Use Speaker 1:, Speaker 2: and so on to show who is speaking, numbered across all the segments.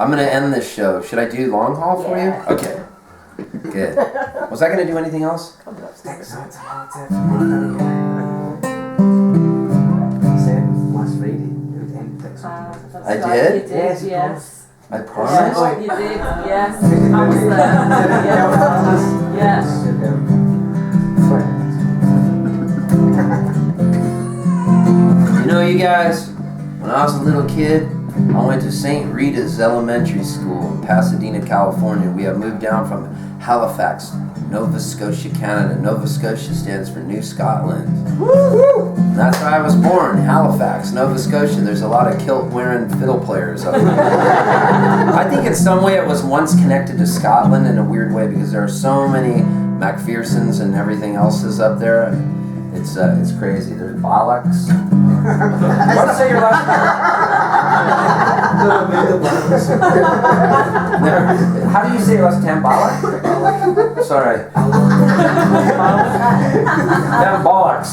Speaker 1: I'm going to end this show. Should I do long haul for you? Okay. Good. Was I going to do anything else? I did?
Speaker 2: Yes.
Speaker 1: I promise?
Speaker 2: You did, yes. I was there. Yes.
Speaker 1: You know, you guys, when I was a little kid, I went to St. Rita's Elementary School in Pasadena, California. We have moved down from Halifax, Nova Scotia, Canada. Nova Scotia stands for New Scotland. Woo-hoo! That's where I was born, Halifax, Nova Scotia. There's a lot of kilt-wearing fiddle players up there. I think in some way it was once connected to Scotland in a weird way because there are so many MacPhersons and everything else is up there. It's crazy. There's bollocks. What did I say your last name? How do you say your last name? Bollocks? Sorry. Damn bollocks.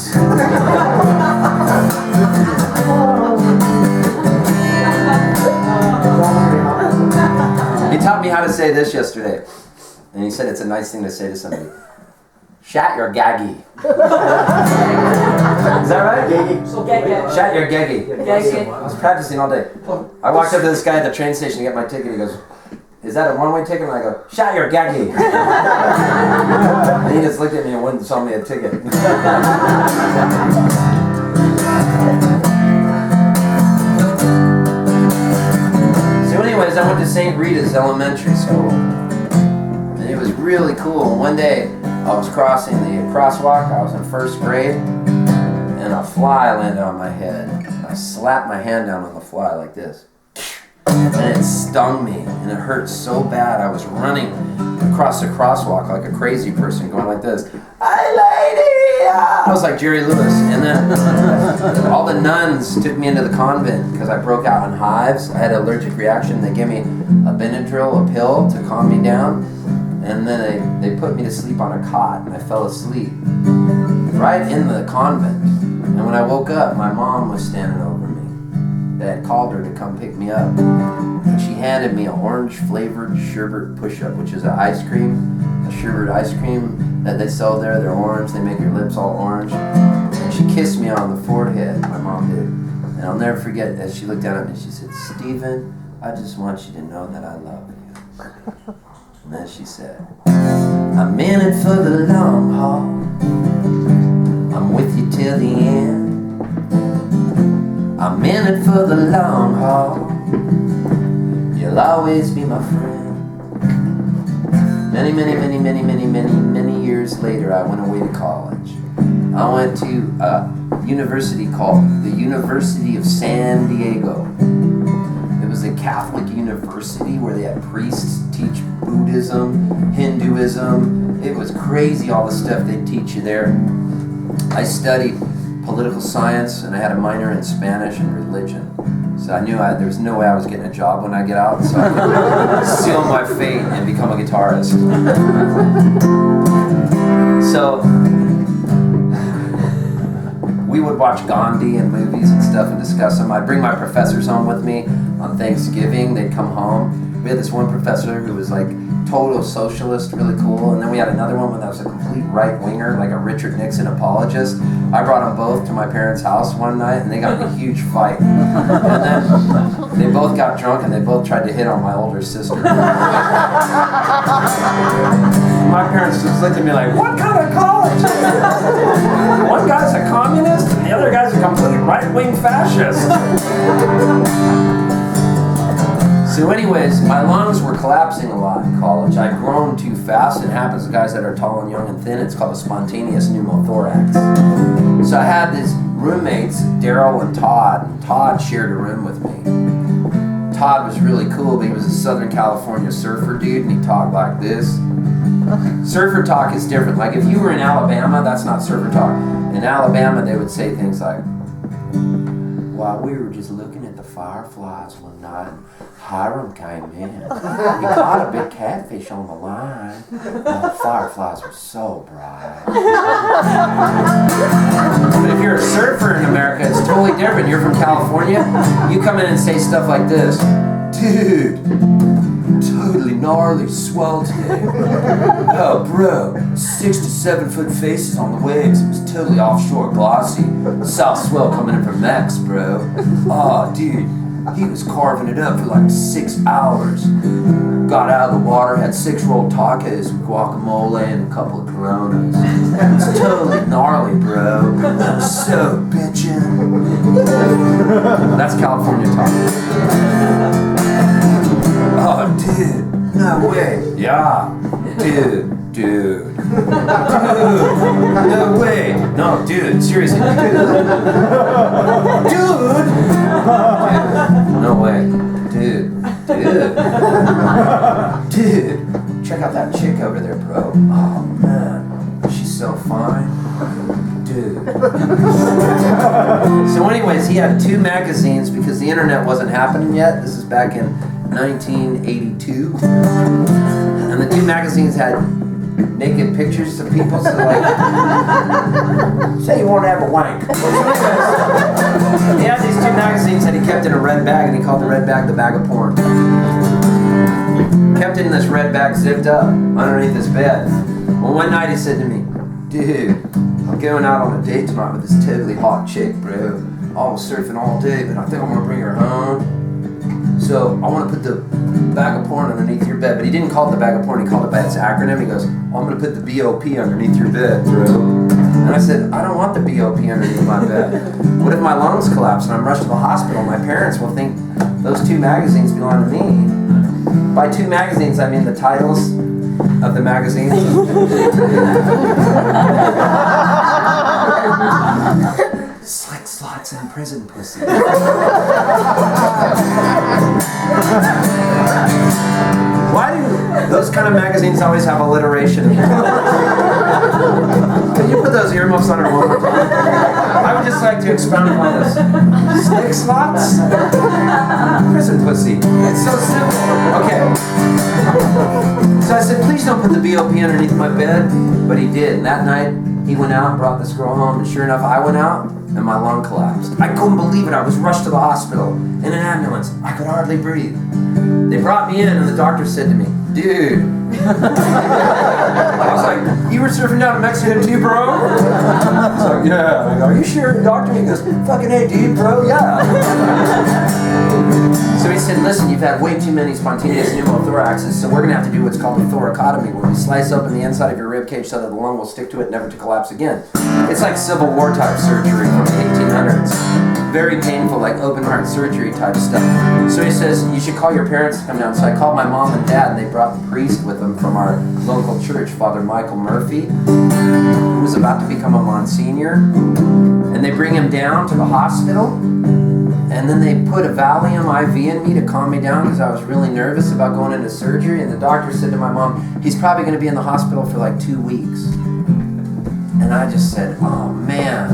Speaker 1: He taught me how to say this yesterday. And he said it's a nice thing to say to somebody. Shat your gaggy. Is that right? Shat your gaggy. I was practicing all day. I walked up to this guy at the train station to get my ticket. He goes, "Is that a one-way ticket?" And I go, "Shat your gaggy." And he just looked at me and wouldn't sell me a ticket. So anyways, I went to St. Rita's Elementary School. And it was really cool. One day, I was crossing the crosswalk. I was in first grade, and a fly landed on my head. I slapped my hand down on the fly like this, and it stung me, and it hurt so bad. I was running across the crosswalk like a crazy person, going like this. "Hi, lady!" I was like Jerry Lewis. And then all the nuns took me into the convent because I broke out in hives. I had an allergic reaction. They gave me a Benadryl, a pill to calm me down. And then they put me to sleep on a cot, and I fell asleep right in the convent. And when I woke up, my mom was standing over me. They had called her to come pick me up. And she handed me an orange-flavored sherbet push-up, which is an ice cream, a sherbet ice cream that they sell there. They're orange. They make your lips all orange. And she kissed me on the forehead, my mom did. And I'll never forget, as she looked down at me, she said, "Stephen, I just want you to know that I love you." And then she said, "I'm in it for the long haul. I'm with you till the end. I'm in it for the long haul. You'll always be my friend." Many, many, many, many, many, many, many years later, I went away to college. I went to a university called the University of San Diego. It was a Catholic university where they had priests teach Buddhism, Hinduism. It was crazy, all the stuff they teach you there. I studied political science, and I had a minor in Spanish and religion. So I knew there was no way I was getting a job when I get out, so I could seal my fate and become a guitarist. So we would watch Gandhi and movies and stuff and discuss them. I'd bring my professors home with me on Thanksgiving. They'd come home. We had this one professor who was like total socialist, really cool. And then we had another one that was a complete right-winger, like a Richard Nixon apologist. I brought them both to my parents' house one night, and they got in a huge fight. And then they both got drunk, and they both tried to hit on my older sister. My parents just looked at me like, "What kind of college is this? One guy's a communist, and the other guy's a complete right-wing fascist." So anyways, my lungs were collapsing a lot in college. I'd grown too fast. It happens to guys that are tall and young and thin. It's called a spontaneous pneumothorax. So I had these roommates, Daryl and Todd. And Todd shared a room with me. Todd was really cool, but he was a Southern California surfer dude, and he talked like this. Surfer talk is different. Like if you were in Alabama, that's not surfer talk. In Alabama, they would say things like, "Well, we were just looking at the fireflies one night, and Hiram came in. He caught a big catfish on the line. Oh, the fireflies were so bright." But if you're a surfer in America, it's totally different. You're from California, you come in and say stuff like this. dude, totally gnarly swell today. Oh, bro, 6 to 7 foot faces on the waves. It was totally offshore glossy. South swell coming in from Max, bro. Oh, dude, he was carving it up for like 6 hours. Got out of the water, had 6 rolled tacos with guacamole and a couple of Coronas. It's totally gnarly, bro. I'm so bitchin'. That's California talk. Oh, dude, no way. Yeah, dude. No way. No, dude, seriously, dude. No way. Dude. Check out that chick over there, bro. Oh, man. She's so fine. Dude. So anyways, he had 2 magazines because the internet wasn't happening yet. This is back in 1982. And the 2 magazines had naked pictures of people, so like, say you want to have a wank. He had these 2 magazines that he kept in a red bag, and he called the red bag the bag of porn. Kept it in this red bag zipped up underneath his bed. Well, one night he said to me, dude, I'm going out on a date tonight with this totally hot chick, bro. I was surfing all day, but I think I'm going to bring her home. So I want to put the bag of porn underneath your bed. But he didn't call it the bag of porn, he called it by its acronym. He goes, I'm going to put the BOP underneath your bed, bro. And I said, I don't want the BOP underneath my bed. What if my lungs collapse and I'm rushed to the hospital? My parents will think those 2 magazines belong to me. By 2 magazines, I mean the titles of the magazines. Slick slots and prison pussy. Why do those kind of magazines always have alliteration? Can you put those earmuffs on her one more time? I would just like to expound upon this. Slick slots? Prison pussy. It's so simple. Okay. So I said, please don't put the BOP underneath my bed. But he did. And that night, he went out and brought this girl home. And sure enough, I went out and my lung collapsed. I couldn't believe it. I was rushed to the hospital in an ambulance. I could hardly breathe. They brought me in and the doctor said to me, dude. I was like, you were surfing down in Mexico too, bro? I was like, yeah. I go, are you sure, doctor? He goes, fucking hey, dude, bro, yeah. So he said, listen, you've had way too many spontaneous pneumothoraxes, so we're going to have to do what's called a thoracotomy, where we slice open the inside of your rib cage so that the lung will stick to it, never to collapse again. It's like Civil War type surgery from the 1800s. Very painful, like open heart surgery type stuff. So he says, you should call your parents to come down. So I called my mom and dad, and they brought the priest with them from our local church, Father Michael Murphy, who was about to become a Monsignor. And they bring him down to the hospital, and then they put a Valium IV in me to calm me down because I was really nervous about going into surgery. And the doctor said to my mom, he's probably going to be in the hospital for like 2 weeks. And I just said, oh man.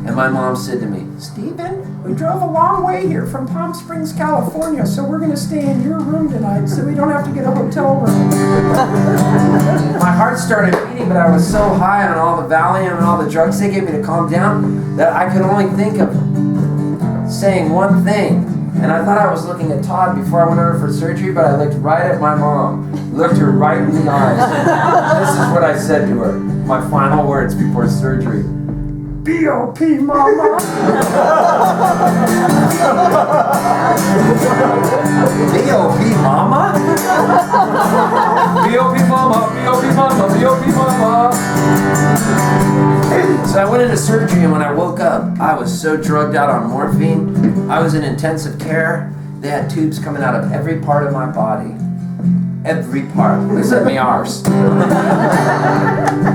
Speaker 1: And my mom said to me, Stephen, we drove a long way here from Palm Springs, California, so we're going to stay in your room tonight so we don't have to get a hotel room. My heart started beating, but I was so high on all the Valium and all the drugs they gave me to calm down that I could only think of saying one thing. And I thought I was looking at Todd before I went over for surgery, but I looked right at my mom, looked her right in the eyes. This is what I said to her, my final words before surgery. BOP, mama! BOP, mama? BOP, mama, BOP, mama, BOP, mama. So I went into surgery, and when I woke up, I was so drugged out on morphine. I was in intensive care. They had tubes coming out of every part of my body. Every part, except me arse.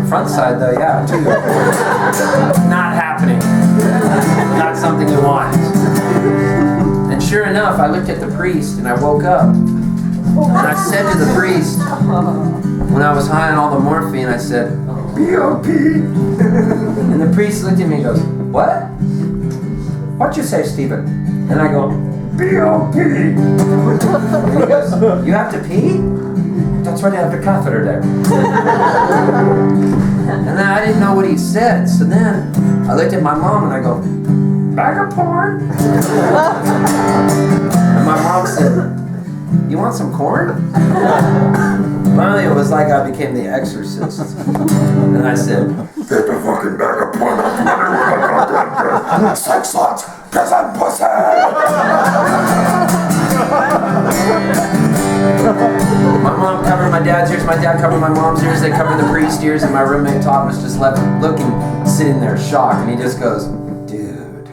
Speaker 1: Front side though, yeah, too. Not happening. Not something you want. And sure enough, I looked at the priest and I woke up. And I said to the priest, when I was high on all the morphine, I said, BOP. And the priest looked at me and goes, what? What'd you say, Stephen? And I go, BOP. And he goes, you have to pee? That's why they have the catheter there. And then I didn't know what he said. So then I looked at my mom and I go, bag of porn? And my mom said, "You want some corn?" Finally, it was like I became the exorcist. And I said, "Get the fucking bag of porn up, sex slots, piss and pussy." My mom covered my dad's ears, my dad covered my mom's ears, they covered the priest's ears, and my roommate Todd was just left looking, sitting there shocked, and he just goes, "Dude."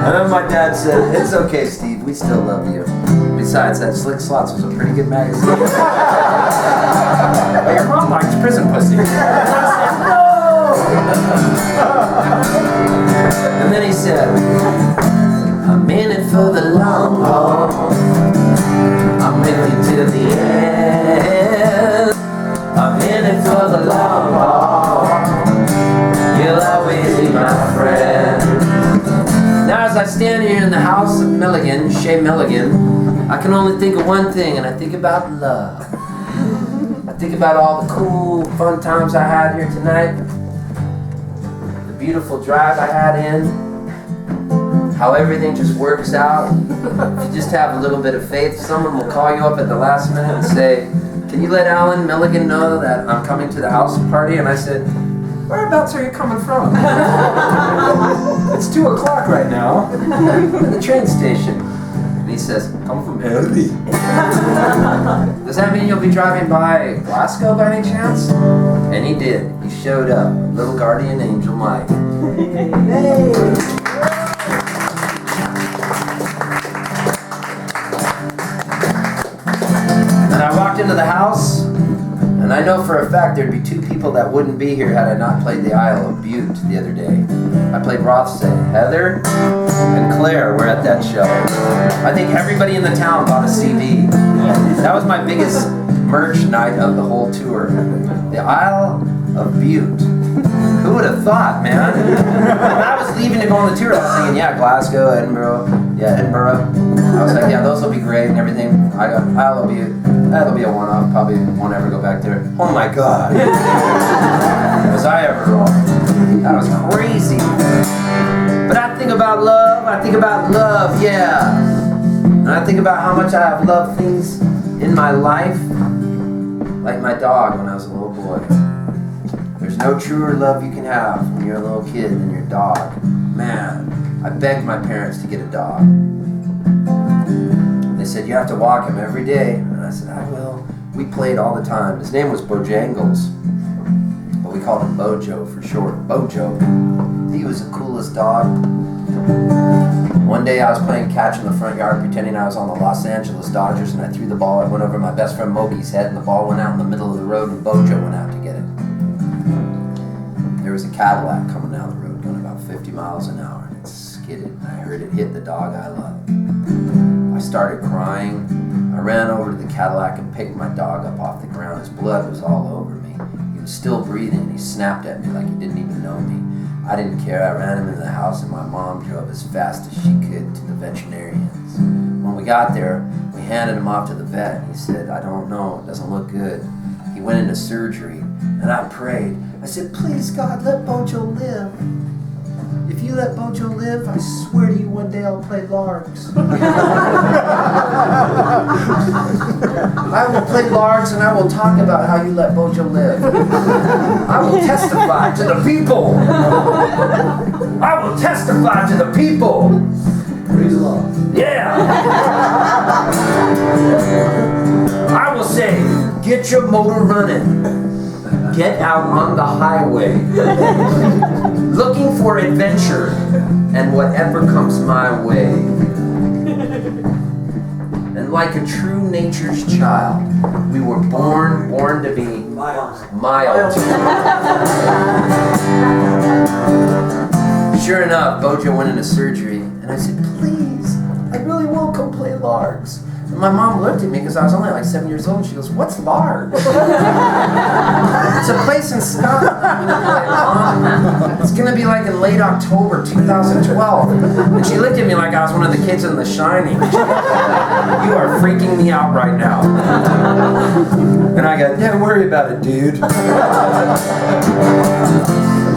Speaker 1: And then my dad said, "It's okay, Steve, we still love you. Besides, that Slick Slots was a pretty good magazine." But your mom likes prison pussy. And I said, "No!" And then he said, "I'm in it for the long haul. I'm with you till the end. I'm in it for the long haul. You'll always be my friend." Now as I stand here in the house of Milligan, Shea Milligan, I can only think of one thing, and I think about love. I think about all the cool, fun times I had here tonight, the beautiful drive I had in, how everything just works out. If you just have a little bit of faith, someone will call you up at the last minute and say, "Can you let Alan Milligan know that I'm coming to the house party?" And I said, "Whereabouts are you coming from?" "It's 2 o'clock right now at the train station." And he says, "Come from early." "Does that mean you'll be driving by Glasgow by any chance?" And he did. He showed up, little guardian angel Mike. Hey. And I walked into the house, and I know for a fact there'd be 2 people that wouldn't be here had I not played the Isle of Butte the other day. I played Rothsay. Heather and Claire were at that show. I think everybody in the town bought a CD. That was my biggest merch night of the whole tour. The Isle of Butte. Who would have thought, man? When I was leaving to go on the tour, I was thinking, yeah, Glasgow, Edinburgh. Yeah, Edinburgh. I was like, yeah, those will be great and everything. I got Isle of Butte. That'll be a one-off. Probably won't ever go back there. Oh my God. Was I ever wrong? That was crazy. But I think about love. I think about love, yeah. And I think about how much I have loved things in my life. Like my dog when I was a little boy. There's no truer love you can have when you're a little kid than your dog. Man, I begged my parents to get a dog. They said, "You have to walk him every day." And I said, "I will." We played all the time. His name was Bojangles, but we called him Bojo for short. Bojo. He was the coolest dog. One day I was playing catch in the front yard pretending I was on the Los Angeles Dodgers, and I threw the ball. It went over my best friend Mogi's head, and the ball went out in the middle of the road, and Bojo went out to get it. There was a Cadillac coming down the road going about 50 miles an hour, and it skidded, and I heard it hit the dog I loved. I started crying. I ran over to the Cadillac and picked my dog up off the ground. His blood was all over me. He was still breathing, and he snapped at me like he didn't even know me. I didn't care. I ran him into the house, and my mom drove as fast as she could to the veterinarians. When we got there, we handed him off to the vet, and he said, "I don't know, it doesn't look good." He went into surgery, and I prayed. I said, "Please, God, let Bojo live. If you let Bojo live, I swear to you one day I'll play Largs." I will play Largs, and I will talk about how you let Bojo live. I will testify to the people. I will testify to the people. Praise the Lord. Yeah. I will say, get your motor running. Get out on the highway. Looking for adventure and whatever comes my way. And like a true nature's child, we were born to be mild. Sure enough, Bojo went into surgery, and I said, "Please, I really won't come play Largs." And my mom looked at me because I was only like 7 years old, and she goes, "What's Largs?" "It's a place in Scotland." "It's going to be like in late October 2012. And she looked at me like I was one of the kids in The Shining. She goes, "You are freaking me out right now." And I go, "Don't worry about it, dude."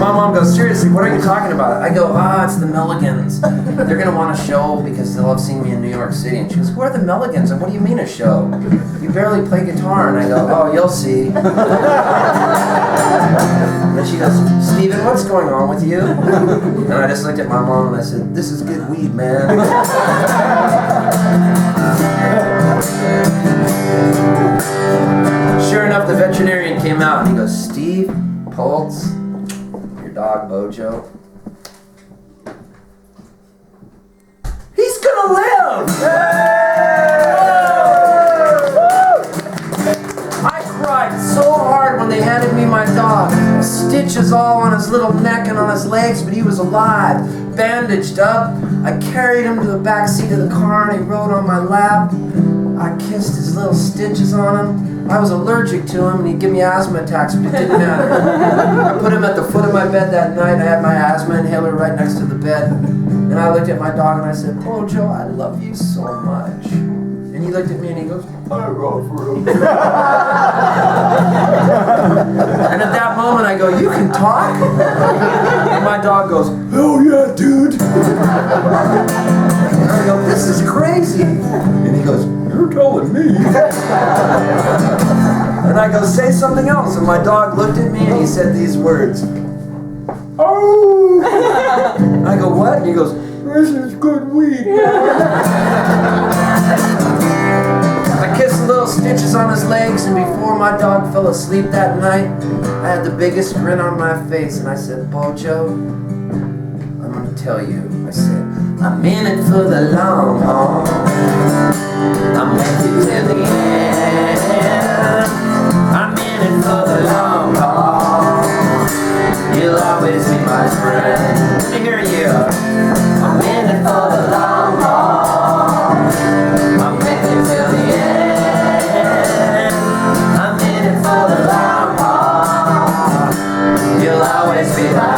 Speaker 1: My mom goes, seriously, what are you talking about? I go, it's the Milligans. They're going to want a show because they'll have seen me in New York City. And she goes, who are the Milligans? And what do you mean a show? You barely play guitar. And I go, oh, you'll see. And then she goes, Steven, what's going on with you? And I just looked at my mom and I said, this is good weed, man. Sure enough, the veterinarian came out and he goes, Steve Poltz, your dog Bojo, he's gonna live! I cried so hard when they handed me my dog. Stitches all on his little neck and on his legs, but he was alive, bandaged up. I carried him to the back seat of the car and he rode on my lap. I kissed his little stitches on him. I was allergic to him and he'd give me asthma attacks, but it didn't matter. I put him at the foot of my bed that night. I had my asthma inhaler right next to the bed. And I looked at my dog and I said, Bojo, I love you so much. And he looked at me and he goes, I wrote for him. And at that moment I go, you can talk? And my dog goes, hell yeah, dude. And I go, this is crazy. And he goes, you're telling me. And I go, say something else. And my dog looked at me and he said these words. Oh! And I go, what? And he goes, this is good weed. I kissed the little stitches on his legs, and before my dog fell asleep that night, I had the biggest grin on my face, and I said, Bojo, I'm gonna tell you. I said, I'm in it for the long haul. I'm with you till the end. I'm in it for the long haul. You'll always be my friend. Let me hear you. I'm in it for the long haul. I'm with you till the end. I'm in it for the long haul. You'll always be my